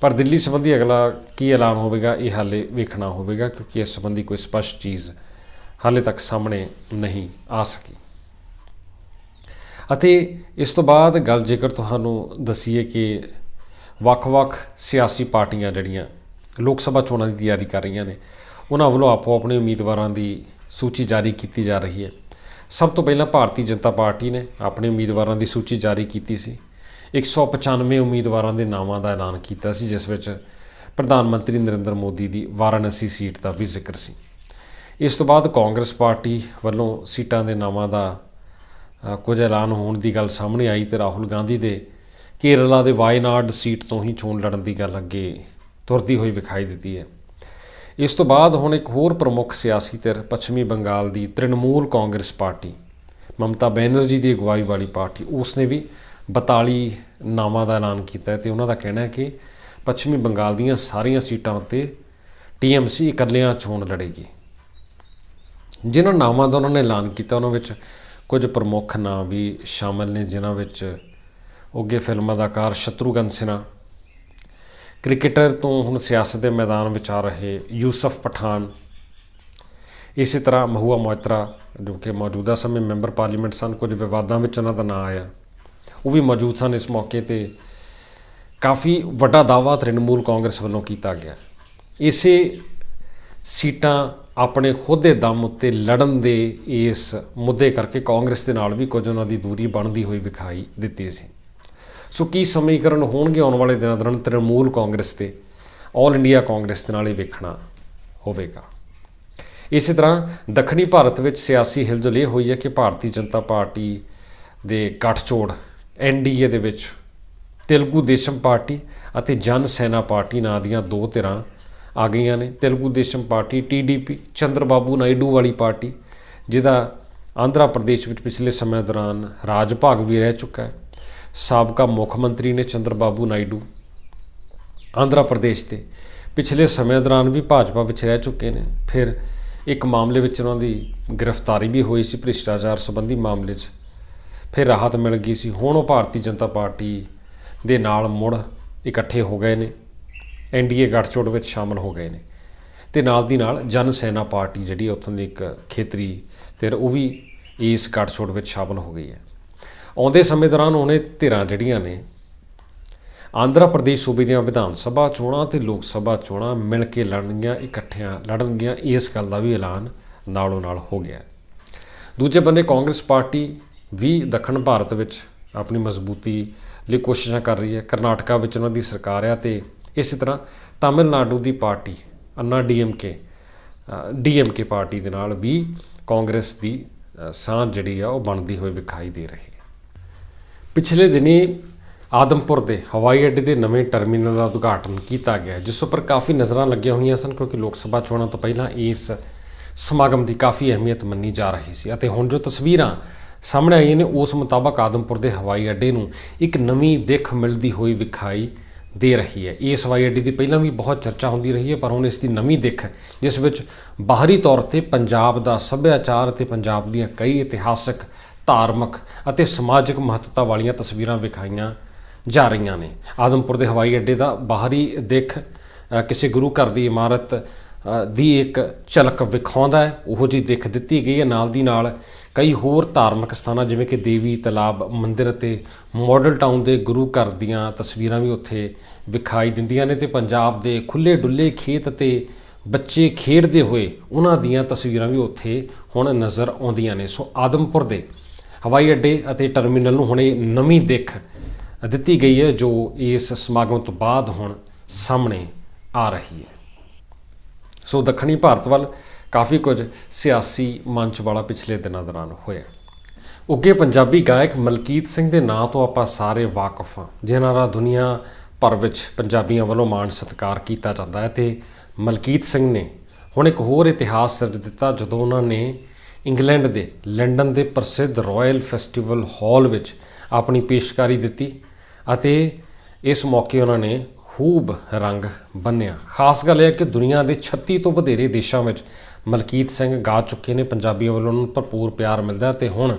ਪਰ ਦਿੱਲੀ ਸੰਬੰਧੀ ਅਗਲਾ ਕੀ ਐਲਾਨ ਹੋਵੇਗਾ ਇਹ ਹਾਲੇ ਵੇਖਣਾ ਹੋਵੇਗਾ, ਕਿਉਂਕਿ ਇਸ ਸੰਬੰਧੀ ਕੋਈ ਸਪਸ਼ਟ ਚੀਜ਼ ਹਾਲੇ ਤੱਕ ਸਾਹਮਣੇ ਨਹੀਂ ਆ ਸਕੀ। ਅਤੇ ਇਸ ਤੋਂ ਬਾਅਦ ਗੱਲ ਜੇਕਰ ਤੁਹਾਨੂੰ ਦੱਸੀਏ ਕਿ ਵੱਖ-ਵੱਖ ਸਿਆਸੀ ਪਾਰਟੀਆਂ ਜਿਹੜੀਆਂ ਲੋਕ ਸਭਾ ਚੋਣਾਂ ਦੀ ਤਿਆਰੀ ਕਰ ਰਹੀਆਂ ਨੇ, ਉਹਨਾਂ ਵੱਲੋਂ ਆਪੋ ਆਪਣੇ ਉਮੀਦਵਾਰਾਂ ਦੀ ਸੂਚੀ ਜਾਰੀ ਕੀਤੀ ਜਾ ਰਹੀ ਹੈ। ਸਭ ਤੋਂ ਪਹਿਲਾਂ ਭਾਰਤੀ ਜਨਤਾ ਪਾਰਟੀ ਨੇ ਆਪਣੇ ਉਮੀਦਵਾਰਾਂ ਦੀ ਸੂਚੀ ਜਾਰੀ ਕੀਤੀ ਸੀ। 195 ਉਮੀਦਵਾਰਾਂ ਦੇ ਨਾਵਾਂ ਦਾ ਐਲਾਨ ਕੀਤਾ ਸੀ, ਜਿਸ ਵਿੱਚ ਪ੍ਰਧਾਨ ਮੰਤਰੀ ਨਰਿੰਦਰ ਮੋਦੀ ਦੀ ਵਾਰਾਣਸੀ ਸੀਟ ਦਾ ਵੀ ਜ਼ਿਕਰ ਸੀ। ਇਸ ਤੋਂ ਬਾਅਦ ਕਾਂਗਰਸ ਪਾਰਟੀ ਵੱਲੋਂ ਸੀਟਾਂ ਦੇ ਨਾਵਾਂ ਦਾ ਕੁਝ ਐਲਾਨ ਹੋਣ ਦੀ ਗੱਲ ਸਾਹਮਣੇ ਆਈ, ਅਤੇ ਰਾਹੁਲ ਗਾਂਧੀ ਦੇ ਕੇਰਲਾ ਦੇ ਵਾਇਨਾਡ ਸੀਟ ਤੋਂ ਹੀ ਚੋਣ ਲੜਨ ਦੀ ਗੱਲ ਅੱਗੇ ਤੁਰਦੀ ਹੋਈ ਵਿਖਾਈ ਦਿੱਤੀ ਹੈ। ਇਸ ਤੋਂ ਬਾਅਦ ਹੁਣ ਇੱਕ ਹੋਰ ਪ੍ਰਮੁੱਖ ਸਿਆਸੀ ਧਿਰ ਪੱਛਮੀ ਬੰਗਾਲ ਦੀ ਤ੍ਰਿਣਮੂਲ ਕਾਂਗਰਸ ਪਾਰਟੀ, ਮਮਤਾ ਬੈਨਰਜੀ ਦੀ ਅਗਵਾਈ ਵਾਲੀ ਪਾਰਟੀ, ਉਸ ਨੇ ਵੀ 42 ਨਾਵਾਂ ਦਾ ਐਲਾਨ ਕੀਤਾ ਹੈ, ਅਤੇ ਉਹਨਾਂ ਦਾ ਕਹਿਣਾ ਹੈ ਕਿ ਪੱਛਮੀ ਬੰਗਾਲ ਦੀਆਂ ਸਾਰੀਆਂ ਸੀਟਾਂ ਉੱਤੇ TMC ਇਕੱਲਿਆਂ ਚੋਣ ਲੜੇਗੀ। ਜਿਨ੍ਹਾਂ ਨਾਵਾਂ ਦਾ ਉਹਨਾਂ ਨੇ ਐਲਾਨ ਕੀਤਾ ਉਹਨਾਂ ਵਿੱਚ ਕੁਝ ਪ੍ਰਮੁੱਖ ਨਾਂ ਵੀ ਸ਼ਾਮਲ ਨੇ, ਜਿਨ੍ਹਾਂ ਵਿੱਚ ਉੱਘੇ ਫਿਲਮ ਅਦਾਕਾਰ ਸ਼ਤਰੂਘਨ ਸਿਨਹਾ, ਕ੍ਰਿਕਟਰ ਤੋਂ ਹੁਣ ਸਿਆਸਤ ਦੇ ਮੈਦਾਨ ਵਿੱਚ ਆ ਰਹੇ ਯੂਸਫ ਪਠਾਨ, ਇਸੇ ਤਰ੍ਹਾਂ ਮਹੂਆ ਮੋਇਤਰਾ ਜੋ ਕਿ ਮੌਜੂਦਾ ਸਮੇਂ ਮੈਂਬਰ ਪਾਰਲੀਮੈਂਟ ਸਨ, ਕੁਝ ਵਿਵਾਦਾਂ ਵਿੱਚ ਉਹਨਾਂ ਦਾ ਨਾਂ ਆਇਆ, ਉਹ ਵੀ ਮੌਜੂਦ ਸਨ ਇਸ ਮੌਕੇ 'ਤੇ। ਕਾਫੀ ਵੱਡਾ ਦਾਅਵਾ ਤ੍ਰਿਣਮੂਲ ਕਾਂਗਰਸ ਵੱਲੋਂ ਕੀਤਾ ਗਿਆ। ਇਸੇ ਸੀਟਾਂ ਆਪਣੇ ਖੁਦ ਦੇ ਦਮ ਉੱਤੇ ਲੜਨ ਦੇ ਇਸ ਮੁੱਦੇ ਕਰਕੇ ਕਾਂਗਰਸ ਦੇ ਨਾਲ ਵੀ ਕੁਝ ਉਹਨਾਂ ਦੀ ਦੂਰੀ ਬਣਦੀ ਹੋਈ ਵਿਖਾਈ ਦਿੱਤੀ ਸੀ। ਸੋ ਕੀ ਸਮੀਕਰਨ ਹੋਣਗੇ ਆਉਣ ਵਾਲੇ ਦਿਨਾਂ ਦੌਰਾਨ ਤ੍ਰਿਣਮੂਲ ਕਾਂਗਰਸ ਤੇ ਆਲ ਇੰਡੀਆ ਕਾਂਗਰਸ ਦੇ ਨਾਲ ਹੀ ਵੇਖਣਾ ਹੋਵੇਗਾ। ਇਸੇ ਤਰ੍ਹਾਂ ਦੱਖਣੀ ਭਾਰਤ ਵਿੱਚ ਸਿਆਸੀ ਹਿਲਜੁਲ ਇਹ ਹੋਈ ਹੈ ਕਿ ਭਾਰਤੀ ਜਨਤਾ ਪਾਰਟੀ ਦੇ ਗੱਠਜੋੜ NDA ਦੇ ਵਿੱਚ ਤੇਲਗੂ ਦੇਸ਼ਮ ਪਾਰਟੀ ਅਤੇ ਜਨ ਸੈਨਾ ਪਾਰਟੀ ਨਾਂ ਦੀਆਂ ਦੋ ਧਿਰਾਂ ਆ ਗਈਆਂ ਨੇ। ਤੇਲਗੂ ਦੇਸ਼ਮ ਪਾਰਟੀ TDP ਚੰਦਰਬਾਬੂ ਨਾਇਡੂ ਵਾਲੀ ਪਾਰਟੀ, ਜਿਹਦਾ ਆਂਧਰਾ ਪ੍ਰਦੇਸ਼ ਵਿੱਚ ਪਿਛਲੇ ਸਮੇਂ ਦੌਰਾਨ ਰਾਜ ਭਾਗ ਵੀ ਰਹਿ ਚੁੱਕਾ ਹੈ। ਸਾਬਕਾ ਮੁੱਖ ਮੰਤਰੀ ਨੇ ਚੰਦਰਬਾਬੂ ਨਾਇਡੂ ਆਂਧਰਾ ਪ੍ਰਦੇਸ਼ ਦੇ ਪਿਛਲੇ ਸਮੇਂ ਦੌਰਾਨ ਵੀ ਭਾਜਪਾ ਵਿੱਚ ਰਹਿ ਚੁੱਕੇ ਨੇ। ਫਿਰ ਇੱਕ ਮਾਮਲੇ ਵਿੱਚ ਉਹਨਾਂ ਦੀ ਗ੍ਰਿਫਤਾਰੀ ਵੀ ਹੋਈ ਸੀ ਭ੍ਰਿਸ਼ਟਾਚਾਰ ਸੰਬੰਧੀ ਮਾਮਲੇ 'ਚ, ਫਿਰ ਰਾਹਤ ਮਿਲ ਗਈ ਸੀ। ਹੁਣ ਉਹ ਭਾਰਤੀ ਜਨਤਾ ਪਾਰਟੀ ਦੇ ਨਾਲ ਮੁੜ ਇਕੱਠੇ ਹੋ ਗਏ ਨੇ, NDA ਗੱਠਜੋੜ ਵਿੱਚ ਸ਼ਾਮਲ ਹੋ ਗਏ ਨੇ, ਅਤੇ ਨਾਲ ਦੀ ਨਾਲ ਜਨ ਸੈਨਾ ਪਾਰਟੀ ਜਿਹੜੀ ਉੱਥੋਂ ਦੀ ਇੱਕ ਖੇਤਰੀ ਧਿਰ ਉਹ ਵੀ ਇਸ ਗੱਠਜੋੜ ਵਿੱਚ ਸ਼ਾਮਲ ਹੋ ਗਈ ਹੈ। ਆਉਂਦੇ ਸਮੇਂ ਦੌਰਾਨ ਉਹਨੇ ਧਿਰਾਂ ਜਿਹੜੀਆਂ ਨੇ ਆਂਧਰਾ ਪ੍ਰਦੇਸ਼ ਸੂਬੇ ਦੀਆਂ ਵਿਧਾਨ ਸਭਾ ਚੋਣਾਂ ਅਤੇ ਲੋਕ ਸਭਾ ਚੋਣਾਂ ਮਿਲ ਕੇ ਲੜਨਗੀਆਂ, ਇਕੱਠਿਆਂ ਲੜਨਗੀਆਂ, ਇਸ ਗੱਲ ਦਾ ਵੀ ਐਲਾਨ ਨਾਲੋਂ ਨਾਲ ਹੋ ਗਿਆ। ਦੂਜੇ ਬੰਨੇ ਕਾਂਗਰਸ ਪਾਰਟੀ ਵੀ ਦੱਖਣ ਭਾਰਤ ਵਿੱਚ ਆਪਣੀ ਮਜ਼ਬੂਤੀ ਲਈ ਕੋਸ਼ਿਸ਼ਾਂ ਕਰ ਰਹੀ ਹੈ। ਕਰਨਾਟਕਾ ਵਿੱਚ ਉਹਨਾਂ ਦੀ ਸਰਕਾਰ ਆ ਅਤੇ ਇਸੇ ਤਰ੍ਹਾਂ ਤਾਮਿਲਨਾਡੂ ਦੀ ਪਾਰਟੀ ਅੰਨਾ ਡੀਐਮਕੇ ਪਾਰਟੀ ਦੇ ਨਾਲ ਵੀ ਕਾਂਗਰਸ ਦੀ ਸਾਂਝ ਜਿਹੜੀ ਆ ਉਹ ਬਣਦੀ ਹੋਈ ਵਿਖਾਈ ਦੇ ਰਹੀ ਹੈ। ਪਿਛਲੇ ਦਿਨੀ ਆਦਮਪੁਰ ਦੇ ਹਵਾਈ ਅੱਡੇ ਦੇ ਨਵੇਂ ਟਰਮੀਨਲ ਦਾ ਉਦਘਾਟਨ ਕੀਤਾ ਗਿਆ, ਜਿਸ ਉੱਪਰ ਕਾਫੀ ਨਜ਼ਰਾਂ ਲੱਗੀਆਂ ਹੋਈਆਂ ਸਨ, ਕਿਉਂਕਿ ਲੋਕ ਸਭਾ ਚੋਣਾਂ ਤੋਂ ਪਹਿਲਾਂ ਇਸ ਸਮਾਗਮ ਦੀ ਕਾਫੀ ਅਹਿਮੀਅਤ ਮੰਨੀ ਜਾ ਰਹੀ ਸੀ। ਅਤੇ ਹੁਣ ਜੋ ਤਸਵੀਰਾਂ ਸਾਹਮਣੇ ਆਈਆਂ ਨੇ ਉਸ ਮੁਤਾਬਕ ਆਦਮਪੁਰ ਦੇ ਹਵਾਈ ਅੱਡੇ ਨੂੰ ਇੱਕ ਨਵੀਂ ਦਿੱਖ ਮਿਲਦੀ ਹੋਈ ਵਿਖਾਈ ਦੇ ਰਹੀ ਹੈ। ਇਸ ਹਵਾਈ ਅੱਡੇ ਦੀ ਪਹਿਲਾਂ ਵੀ ਬਹੁਤ ਚਰਚਾ ਹੁੰਦੀ ਰਹੀ ਹੈ, ਪਰ ਹੁਣ ਇਸ ਦੀ ਨਵੀਂ ਦਿੱਖ, ਜਿਸ ਵਿੱਚ ਬਾਹਰੀ ਤੌਰ 'ਤੇ ਪੰਜਾਬ ਦਾ ਸੱਭਿਆਚਾਰ ਅਤੇ ਪੰਜਾਬ ਦੀਆਂ ਕਈ ਇਤਿਹਾਸਕ, ਧਾਰਮਿਕ ਅਤੇ ਸਮਾਜਿਕ ਮਹੱਤਤਾ ਵਾਲੀਆਂ ਤਸਵੀਰਾਂ ਵਿਖਾਈਆਂ ਜਾ ਰਹੀਆਂ ਨੇ। ਆਦਮਪੁਰ ਦੇ ਹਵਾਈ ਅੱਡੇ ਦਾ ਬਾਹਰੀ ਦਿੱਖ ਕਿਸੇ ਗੁਰੂ ਘਰ ਦੀ ਇਮਾਰਤ ਦੀ ਇੱਕ ਝਲਕ ਵਿਖਾਉਂਦਾ ਹੈ, ਉਹੋ ਜਿਹੀ ਦਿੱਖ ਦਿੱਤੀ ਗਈ ਹੈ। ਨਾਲ ਦੀ ਨਾਲ ਕਈ ਹੋਰ ਧਾਰਮਿਕ ਸਥਾਨਾਂ ਜਿਵੇਂ ਕਿ ਦੇਵੀ ਤਲਾਬ ਮੰਦਿਰ ਅਤੇ ਮਾਡਲ ਟਾਊਨ ਦੇ ਗੁਰੂ ਘਰ ਦੀਆਂ ਤਸਵੀਰਾਂ ਵੀ ਉੱਥੇ ਵਿਖਾਈ ਦਿੰਦੀਆਂ ਨੇ, ਅਤੇ ਪੰਜਾਬ ਦੇ ਖੁੱਲ੍ਹੇ ਡੁੱਲੇ ਖੇਤ ਅਤੇ ਬੱਚੇ ਖੇਡਦੇ ਹੋਏ ਉਹਨਾਂ ਦੀਆਂ ਤਸਵੀਰਾਂ ਵੀ ਉੱਥੇ ਹੁਣ ਨਜ਼ਰ ਆਉਂਦੀਆਂ ਨੇ। ਸੋ ਆਦਮਪੁਰ ਦੇ ਹਵਾਈ ਅੱਡੇ ਅਤੇ ਟਰਮੀਨਲ ਨੂੰ ਹੁਣ ਇਹ ਨਵੀਂ ਦਿੱਖ ਦਿੱਤੀ ਗਈ ਹੈ, ਜੋ ਇਸ ਸਮਾਗਮ ਤੋਂ ਬਾਅਦ ਹੁਣ ਸਾਹਮਣੇ ਆ ਰਹੀ ਹੈ। ਸੋ ਦੱਖਣੀ ਭਾਰਤ ਵੱਲ ਕਾਫੀ ਕੁਝ ਸਿਆਸੀ ਮੰਚ ਵਾਲਾ ਪਿਛਲੇ ਦਿਨਾਂ ਦੌਰਾਨ ਹੋਇਆ। ਉੱਘੇ ਪੰਜਾਬੀ ਗਾਇਕ ਮਲਕੀਤ ਸਿੰਘ ਦੇ ਨਾਂ ਤੋਂ ਆਪਾਂ ਸਾਰੇ ਵਾਕਫ ਹਾਂ, ਜਿਨ੍ਹਾਂ ਦਾ ਦੁਨੀਆ ਭਰ ਵਿੱਚ ਪੰਜਾਬੀਆਂ ਵੱਲੋਂ ਮਾਣ ਸਤਿਕਾਰ ਕੀਤਾ ਜਾਂਦਾ ਹੈ। ਅਤੇ ਮਲਕੀਤ ਸਿੰਘ ਨੇ ਹੁਣ ਇੱਕ ਹੋਰ ਇਤਿਹਾਸ ਸਿਰਜ ਦਿੱਤਾ, ਜਦੋਂ ਉਹਨਾਂ ਨੇ ਇੰਗਲੈਂਡ ਦੇ ਲੰਡਨ ਦੇ ਪ੍ਰਸਿੱਧ ਰਾਇਲ ਫੈਸਟੀਵਲ ਹਾਲ ਵਿੱਚ ਆਪਣੀ ਪੇਸ਼ਕਾਰੀ ਦਿੱਤੀ ਅਤੇ ਇਸ ਮੌਕੇ ਉਹਨਾਂ ਨੇ ਖੂਬ ਰੰਗ ਬੰਨਿਆ। ਖਾਸ ਗੱਲ ਇਹ ਹੈ ਕਿ ਦੁਨੀਆ ਦੇ 36 ਤੋਂ ਵਧੇਰੇ ਦੇਸ਼ਾਂ ਵਿੱਚ ਮਲਕੀਤ ਸਿੰਘ ਗਾ ਚੁੱਕੇ ਨੇ, ਪੰਜਾਬੀਆਂ ਵੱਲੋਂ ਉਹਨਾਂ ਨੂੰ ਭਰਪੂਰ ਪਿਆਰ ਮਿਲਦਾ ਅਤੇ ਹੁਣ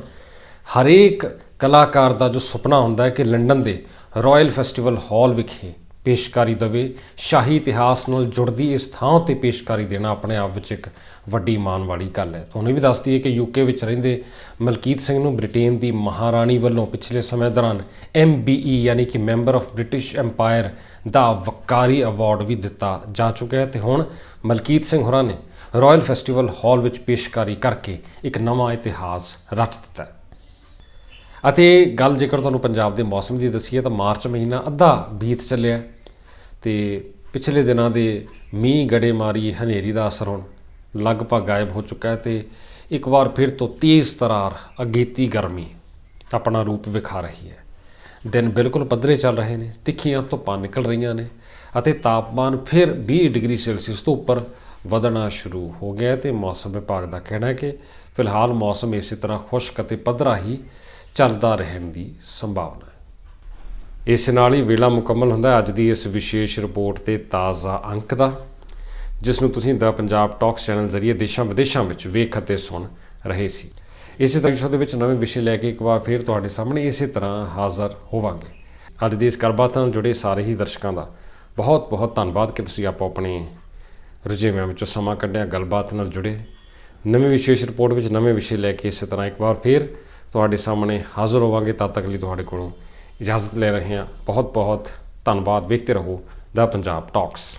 ਹਰੇਕ ਕਲਾਕਾਰ ਦਾ ਜੋ ਸੁਪਨਾ ਹੁੰਦਾ ਹੈ ਕਿ ਲੰਡਨ ਦੇ ਰਾਇਲ ਫੈਸਟੀਵਲ ਹਾਲ ਵਿਖੇ ਪੇਸ਼ਕਾਰੀ ਦੇਵੇ। ਸ਼ਾਹੀ ਇਤਿਹਾਸ ਨਾਲ ਜੁੜਦੀ ਇਸ ਥਾਂ 'ਤੇ ਪੇਸ਼ਕਾਰੀ ਦੇਣਾ ਆਪਣੇ ਆਪ ਵਿੱਚ ਇੱਕ ਵੱਡੀ ਮਾਣ ਵਾਲੀ ਗੱਲ ਹੈ। ਤੁਹਾਨੂੰ ਵੀ ਦੱਸ ਦਈਏ ਕਿ ਯੂਕੇ ਵਿੱਚ ਰਹਿੰਦੇ ਮਲਕੀਤ ਸਿੰਘ ਨੂੰ ਬ੍ਰਿਟੇਨ ਦੀ ਮਹਾਰਾਣੀ ਵੱਲੋਂ ਪਿਛਲੇ ਸਮੇਂ ਦੌਰਾਨ MBE ਯਾਨੀ ਕਿ ਮੈਂਬਰ ਆਫ ਬ੍ਰਿਟਿਸ਼ ਐਮਪਾਇਰ ਦਾ ਵਕਾਰੀ ਅਵਾਰਡ ਵੀ ਦਿੱਤਾ ਜਾ ਚੁੱਕਿਆ ਹੈ। ਅਤੇ ਹੁਣ ਮਲਕੀਤ ਸਿੰਘ ਹੋਰਾਂ ਨੇ ਰਾਇਲ ਫੈਸਟੀਵਲ ਹਾਲ ਵਿੱਚ ਪੇਸ਼ਕਾਰੀ ਕਰਕੇ ਇੱਕ ਨਵਾਂ ਇਤਿਹਾਸ ਰਚ ਦਿੱਤਾ ਹੈ। ਅਤੇ ਗੱਲ ਜੇਕਰ ਤੁਹਾਨੂੰ ਪੰਜਾਬ ਦੇ ਮੌਸਮ ਦੀ ਦੱਸੀਏ ਤਾਂ ਮਾਰਚ ਮਹੀਨਾ ਅੱਧਾ ਬੀਤ ਚੱਲਿਆ ਅਤੇ ਪਿਛਲੇ ਦਿਨਾਂ ਦੇ ਮੀਂਹ ਗੜੇਮਾਰੀ ਹਨੇਰੀ ਦਾ ਅਸਰ ਹੁਣ ਲਗਭਗ ਗਾਇਬ ਹੋ ਚੁੱਕਾ ਹੈ ਅਤੇ ਇੱਕ ਵਾਰ ਫਿਰ ਤੋਂ ਤੇਜ਼ ਤਰਾਰ ਅਗੇਤੀ ਗਰਮੀ ਆਪਣਾ ਰੂਪ ਵਿਖਾ ਰਹੀ ਹੈ। ਦਿਨ ਬਿਲਕੁਲ ਪੱਧਰੇ ਚੱਲ ਰਹੇ ਨੇ, ਤਿੱਖੀਆਂ ਧੁੱਪਾਂ ਨਿਕਲ ਰਹੀਆਂ ਨੇ ਅਤੇ ਤਾਪਮਾਨ ਫਿਰ 20 ਡਿਗਰੀ ਸੈਲਸੀਅਸ ਤੋਂ ਉੱਪਰ ਵਧਣਾ ਸ਼ੁਰੂ ਹੋ ਗਿਆ। ਅਤੇ ਮੌਸਮ ਵਿਭਾਗ ਦਾ ਕਹਿਣਾ ਹੈ ਕਿ ਫਿਲਹਾਲ ਮੌਸਮ ਇਸੇ ਤਰ੍ਹਾਂ ਖੁਸ਼ਕ ਅਤੇ ਪੱਧਰਾ ਹੀ ਚੱਲਦਾ ਰਹਿਣ ਦੀ ਸੰਭਾਵਨਾ ਹੈ। ਇਸ ਨਾਲ ਹੀ ਵੇਲਾ ਮੁਕੰਮਲ ਹੁੰਦਾ ਅੱਜ ਦੀ ਇਸ ਵਿਸ਼ੇਸ਼ ਰਿਪੋਰਟ ਤੇ ਤਾਜ਼ਾ ਅੰਕ ਦਾ, ਜਿਸ ਨੂੰ ਤੁਸੀਂ ਦਾ ਪੰਜਾਬ ਟਾਕਸ ਚੈਨਲ ਜ਼ਰੀਏ ਦੇਸ਼ਾਂ ਵਿਦੇਸ਼ਾਂ ਵਿੱਚ ਵੇਖ ਅਤੇ ਸੁਣ ਰਹੇ ਸੀ। ਇਸੇ ਤਰ੍ਹਾਂ ਸ਼ੋਅ ਦੇ ਵਿੱਚ ਨਵੇਂ ਵਿਸ਼ੇ ਲੈ ਕੇ ਇੱਕ ਵਾਰ ਫਿਰ ਤੁਹਾਡੇ ਸਾਹਮਣੇ ਇਸੇ ਤਰ੍ਹਾਂ ਹਾਜ਼ਰ ਹੋਵਾਂਗੇ। ਅੱਜ ਦੀ ਇਸ ਗੱਲਬਾਤ ਨਾਲ ਜੁੜੇ ਸਾਰੇ ਹੀ ਦਰਸ਼ਕਾਂ ਦਾ ਬਹੁਤ ਬਹੁਤ ਧੰਨਵਾਦ ਕਿ ਤੁਸੀਂ ਆਪੋ ਆਪਣੇ ਰੁਝੇਵਿਆਂ ਵਿੱਚੋਂ ਸਮਾਂ ਕੱਢਿਆ, ਗੱਲਬਾਤ ਨਾਲ ਜੁੜੇ। ਨਵੀਂ ਵਿਸ਼ੇਸ਼ ਰਿਪੋਰਟ ਵਿੱਚ ਨਵੇਂ ਵਿਸ਼ੇ ਲੈ ਕੇ ਇਸੇ ਤਰ੍ਹਾਂ ਇੱਕ ਵਾਰ ਫਿਰ ਤੁਹਾਡੇ ਸਾਹਮਣੇ ਹਾਜ਼ਰ ਹੋਵਾਂਗੇ। ਤਦ ਤੱਕ ਲਈ ਤੁਹਾਡੇ ਕੋਲੋਂ ਇਜਾਜ਼ਤ ਲੈ ਰਹੇ ਹਾਂ। ਬਹੁਤ ਬਹੁਤ ਧੰਨਵਾਦ। ਵੇਖਦੇ ਰਹੋ ਦਾ ਪੰਜਾਬ ਟਾਕਸ।